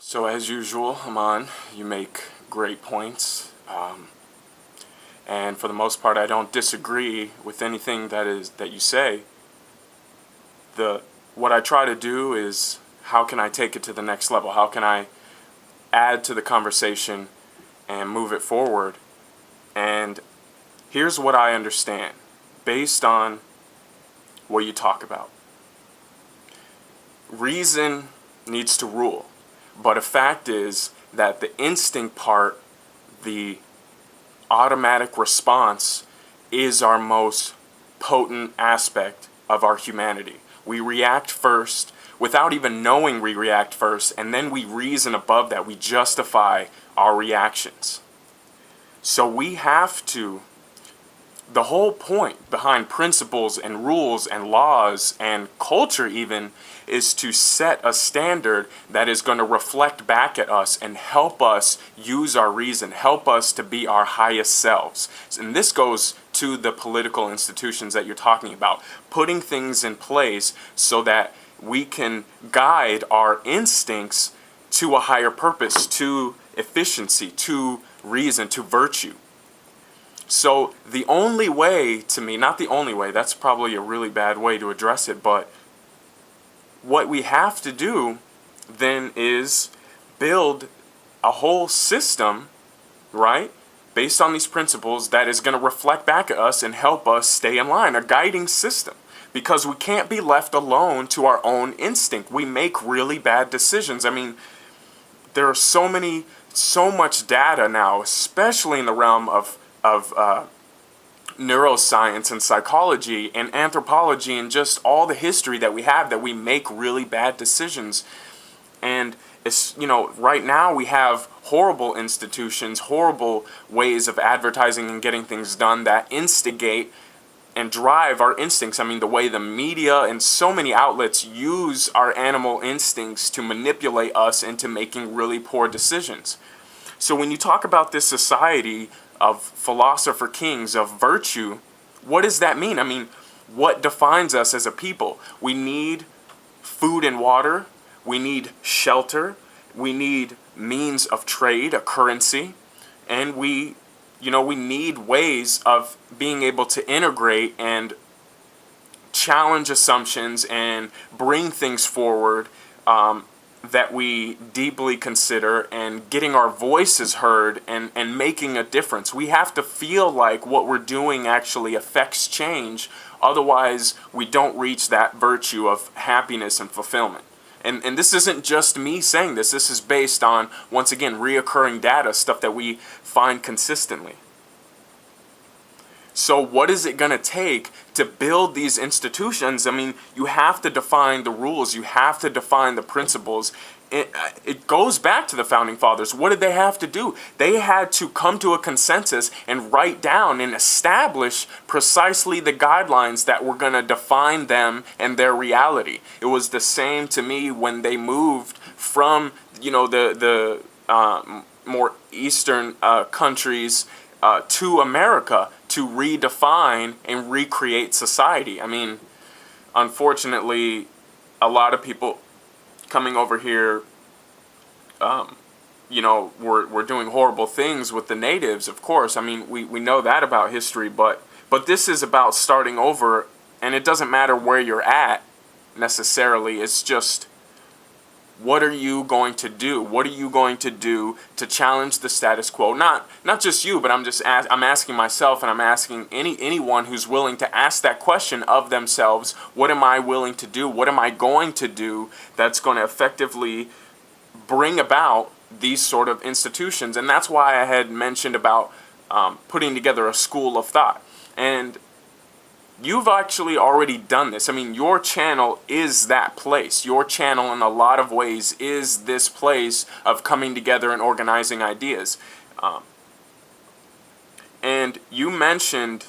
So as usual, Aman, you make great points, and for the most part, I don't disagree with anything that you say. The What I try to do is how can I take it to the next level? How can I add to the conversation and move it forward? And here's what I understand based on what you talk about. Reason needs to rule, but a fact is that the instinct part, the automatic response, is our most potent aspect of our humanity. We react first without even knowing we react first, and then we reason above that. We justify our reactions. So we have to, the whole point behind principles and rules and laws and culture even is to set a standard that is going to reflect back at us and help us use our reason, help us to be our highest selves. And this goes to the political institutions that you're talking about, putting things in place so that we can guide our instincts to a higher purpose, to efficiency, to reason, to virtue. So the only way, to me, not the only way, that's probably a really bad way to address it, but what we have to do then is build a whole system, right, based on these principles that is going to reflect back at us and help us stay in line, a guiding system. Because we can't be left alone to our own instinct. We make really bad decisions. I mean, there are so much data now, especially in the realm of neuroscience and psychology and anthropology and just all the history that we have, that we make really bad decisions. And it's, right now we have horrible institutions, horrible ways of advertising and getting things done that instigate and drive our instincts. I mean, the way the media and so many outlets use our animal instincts to manipulate us into making really poor decisions. So when you talk about this society of philosopher kings, of virtue, what does that mean? I mean, what defines us as a people? We need food and water. We need shelter. We need means of trade, a currency. And we need ways of being able to integrate and challenge assumptions and bring things forward that we deeply consider, and getting our voices heard and making a difference. We have to feel like what we're doing actually affects change. Otherwise, we don't reach that virtue of happiness and fulfillment. And this isn't just me saying this. This is based on, once again, reoccurring data, stuff that we find consistently. So what is it going to take to build these institutions? I mean, you have to define the rules. You have to define the principles. It goes back to the Founding Fathers. What did they have to do? They had to come to a consensus and write down and establish precisely the guidelines that were going to define them and their reality. It was the same to me when they moved from, the more eastern countries to America to redefine and recreate society. I mean, unfortunately, a lot of people coming over here, we're doing horrible things with the natives, of course. I mean, we know that about history, but this is about starting over, and it doesn't matter where you're at necessarily. It's just, what are you going to do? What are you going to do to challenge the status quo? Not just you, but I'm asking myself, and I'm asking anyone who's willing to ask that question of themselves. What am I willing to do? What am I going to do that's going to effectively bring about these sort of institutions? And that's why I had mentioned about putting together a school of thought. And you've actually already done this. I mean, your channel is that place. Your channel, in a lot of ways, is this place of coming together and organizing ideas. And you mentioned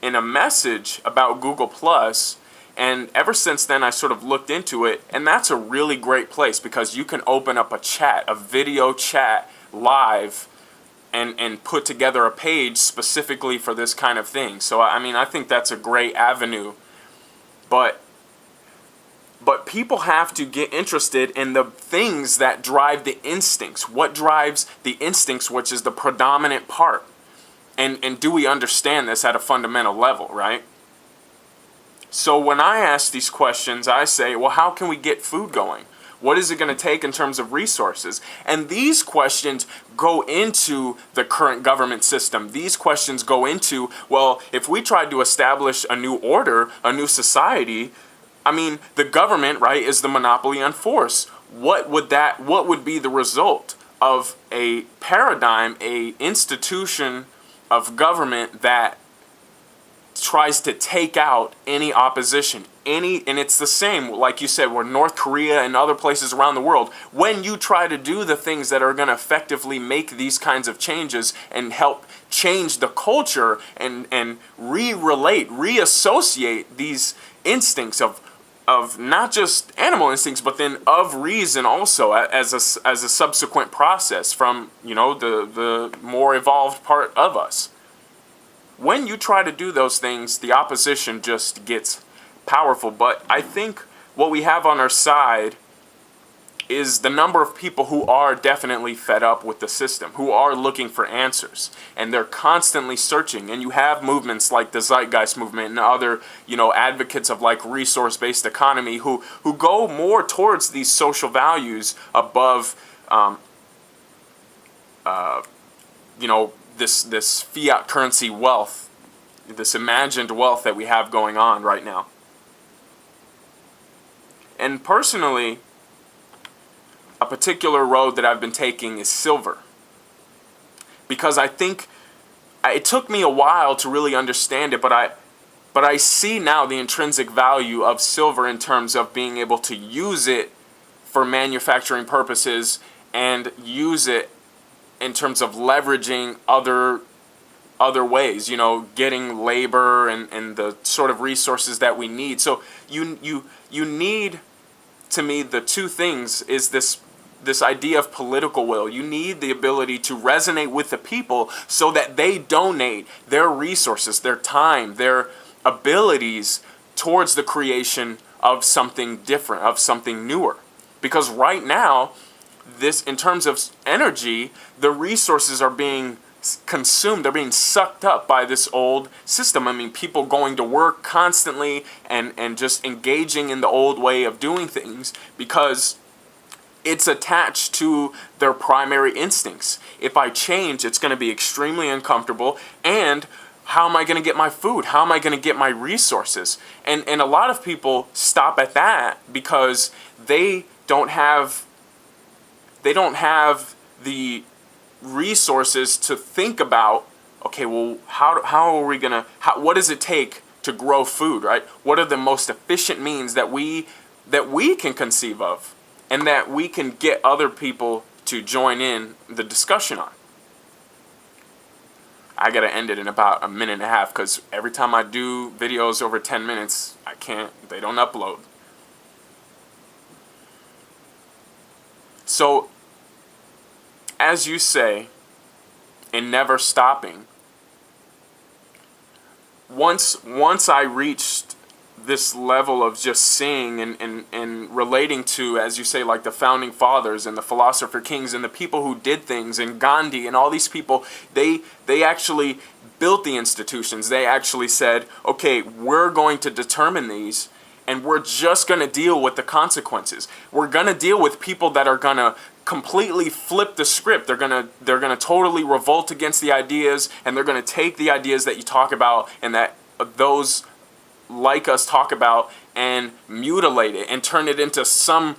in a message about Google Plus, and ever since then I sort of looked into it, and that's a really great place because you can open up a chat, a video chat live, and put together a page specifically for this kind of thing. So, I mean, I think that's a great avenue. But But people have to get interested in the things that drive the instincts. What drives the instincts, which is the predominant part? And do we understand this at a fundamental level, right? So when I ask these questions, I say, well, how can we get food going? What is it going to take in terms of resources? And these questions go into the current government system. These questions go into, well, if we tried to establish a new order, a new society, I mean, the government, right, is the monopoly on force. What would be the result of a paradigm, a institution of government that tries to take out any opposition, and it's the same, like you said, where North Korea and other places around the world, when you try to do the things that are going to effectively make these kinds of changes and help change the culture and reassociate these instincts of not just animal instincts, but then of reason also as a subsequent process from, the more evolved part of us. When you try to do those things, the opposition just gets powerful. But I think what we have on our side is the number of people who are definitely fed up with the system, who are looking for answers, and they're constantly searching. And you have movements like the Zeitgeist movement and other, advocates of like resource-based economy who go more towards these social values above, this fiat currency wealth, this imagined wealth that we have going on right now. And personally, a particular road that I've been taking is silver. Because I think it took me a while to really understand it, but I see now the intrinsic value of silver in terms of being able to use it for manufacturing purposes and use it in terms of leveraging other ways, getting labor and the sort of resources that we need. So you need, to me, the two things is this idea of political will. You need the ability to resonate with the people so that they donate their resources, their time, their abilities towards the creation of something different, of something newer. Because right now, in terms of energy, the resources are being consumed, they're being sucked up by this old system. I mean, people going to work constantly and just engaging in the old way of doing things because it's attached to their primary instincts. If I change, it's going to be extremely uncomfortable, and how am I going to get my food? How am I going to get my resources? And a lot of people stop at that because they don't have the resources to think about, okay, well, how are we gonna, what does it take to grow food, right? What are the most efficient means that we can conceive of and that we can get other people to join in the discussion on? I gotta end it in about a minute and a half because every time I do videos over 10 minutes, they don't upload. So, as you say, in Never Stopping, once I reached this level of just seeing and relating to, as you say, like the founding fathers and the philosopher kings and the people who did things, and Gandhi and all these people, they actually built the institutions. They actually said, okay, we're going to determine these, and we're just going to deal with the consequences. We're going to deal with people that are going to completely flip the script. They're going to totally revolt against the ideas, and they're going to take the ideas that you talk about and that those like us talk about and mutilate it and turn it into some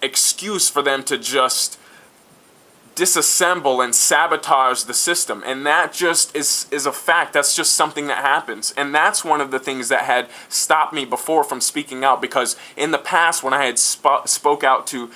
excuse for them to just disassemble and sabotage the system. And that just is a fact. That's just something that happens. And that's one of the things that had stopped me before from speaking out, because in the past when I had spoke out to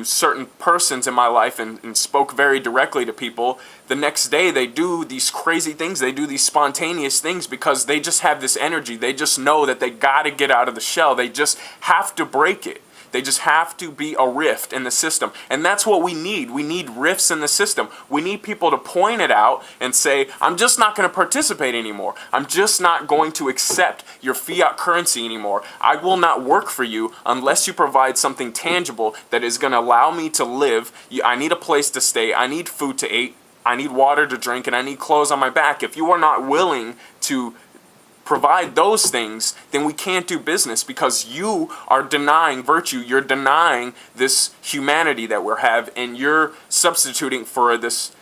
certain persons in my life and spoke very directly to people, the next day they do these crazy things, they do these spontaneous things because they just have this energy. They just know that they got to get out of the shell. They just have to break it. They just have to be a rift in the system. And that's what we need. We need rifts in the system. We need people to point it out and say, I'm just not going to participate anymore. I'm just not going to accept your fiat currency anymore. I will not work for you unless you provide something tangible that is going to allow me to live. I need a place to stay. I need food to eat. I need water to drink, and I need clothes on my back. If you are not willing to provide those things, then we can't do business, because you are denying virtue. You're denying this humanity that we have, and you're substituting for this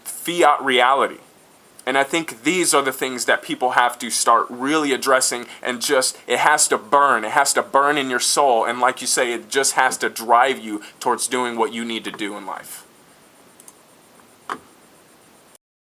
fiat reality. And I think these are the things that people have to start really addressing, and just, it has to burn. It has to burn in your soul. And like you say, it just has to drive you towards doing what you need to do in life.